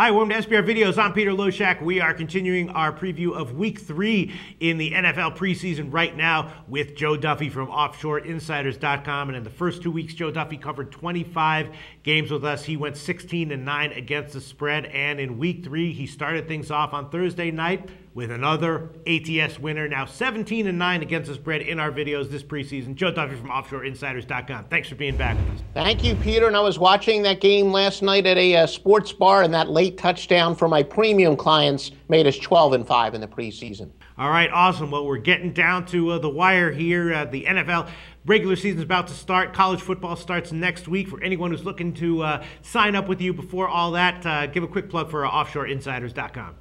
Hi, welcome to SBR Videos. I'm Peter Loshak. We are continuing our preview of Week 3 in the NFL preseason right now with Joe Duffy from OffshoreInsiders.com. And in the first 2 weeks, Joe Duffy covered 25 games with us. He went 16-9 against the spread. And in Week 3, he started things off on Thursday night with another ATS winner. Now 17-9 against the spread in our videos this preseason. Joe Duffy from OffshoreInsiders.com. Thanks for being back with us. Thank you, Peter. And I was watching that game last night at a sports bar, and that late touchdown for my premium clients made us 12-5 in the preseason. All right, awesome. Well, we're getting down to the wire here. The NFL regular season is about to start. College football starts next week. For anyone who's looking to sign up with you before all that, give a quick plug for OffshoreInsiders.com.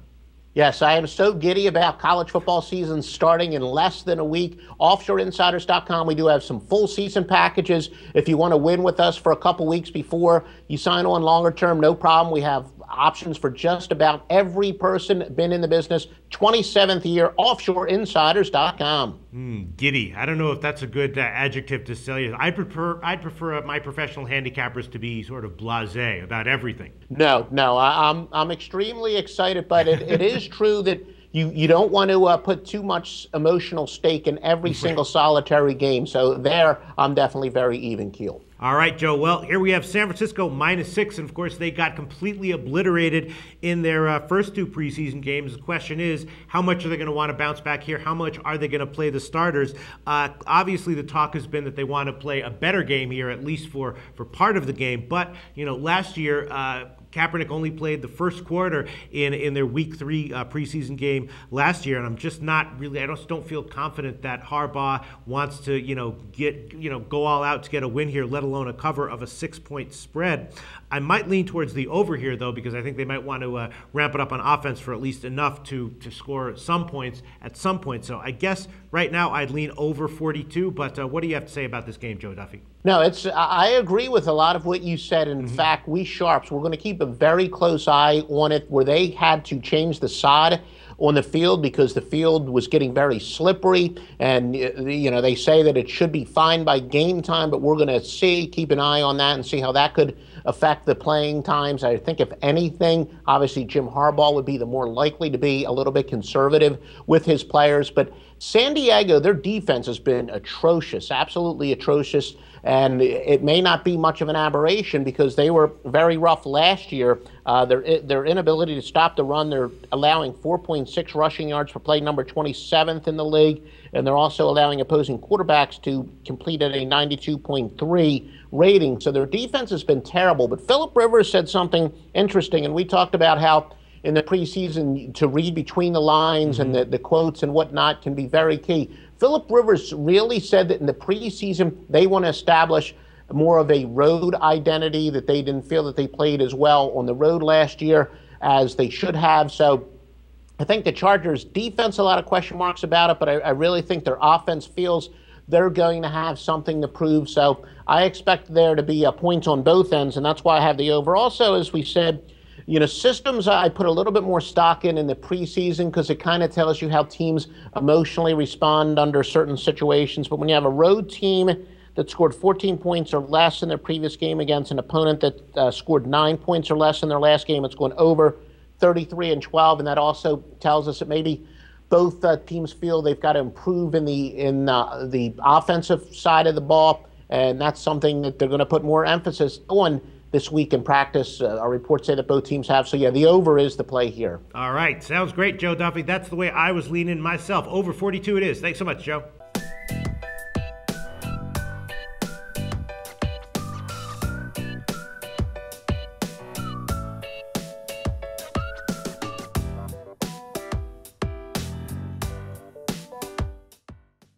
Yes, I am so giddy about college football season starting in less than a week. OffshoreInsiders.com, we do have some full season packages. If you want to win with us for a couple weeks before you sign on longer term, no problem. We have options for just about every person been in the business. 27th year, OffshoreInsiders.com. Giddy. I don't know if that's a good adjective to sell you. I'd prefer my professional handicappers to be sort of blasé about everything. No, I'm extremely excited, but it is true that you don't want to put too much emotional stake in every single solitary game. So there, I'm definitely very even keel. All right, Joe. Well, here we have San Francisco -6, and of course they got completely obliterated in their first two preseason games. The question is, how much are they going to want to bounce back here? How much are they going to play the starters? Obviously, the talk has been that they want to play a better game here, at least for part of the game. But last year, Kaepernick only played the first quarter in their Week 3 preseason game last year, and I'm just not really. I just don't feel confident that Harbaugh wants to go all out to get a win here, let alone a cover of a 6-point spread. I might lean towards the over here though, because I think they might want to ramp it up on offense for at least enough to score some points at some point. So I guess right now I'd lean over 42. But what do you have to say about this game, Joe Duffy? No, I agree with a lot of what you said. In fact, we Sharps, we're going to keep a very close eye on it, where they had to change the sod on the field because the field was getting very slippery, and they say that it should be fine by game time, but we're going to keep an eye on that and see how that could affect the playing times. I think if anything, obviously Jim Harbaugh would be the more likely to be a little bit conservative with his players, but San Diego, their defense has been atrocious, absolutely atrocious. And it may not be much of an aberration because they were very rough last year. Their inability to stop the run, they're allowing 4.6 rushing yards per play, number 27th in the league. And they're also allowing opposing quarterbacks to complete at a 92.3 rating. So their defense has been terrible. But Philip Rivers said something interesting, and we talked about how in the preseason to read between the lines and the quotes and whatnot can be very key. Philip Rivers really said that in the preseason they want to establish more of a road identity, that they didn't feel that they played as well on the road last year as they should have. So I think the Chargers' defense, a lot of question marks about it, but I really think their offense feels they're going to have something to prove. So I expect there to be points on both ends, and that's why I have the over. Also, as we said, systems I put a little bit more stock in the preseason because it kind of tells you how teams emotionally respond under certain situations. But when you have a road team that scored 14 points or less in their previous game against an opponent that scored 9 points or less in their last game, it's going over 33-12. And that also tells us that maybe both teams feel they've got to improve in the offensive side of the ball. And that's something that they're going to put more emphasis on this week in practice. Our reports say that both teams have. So, yeah, the over is the play here. All right. Sounds great, Joe Duffy. That's the way I was leaning myself. Over 42 it is. Thanks so much, Joe.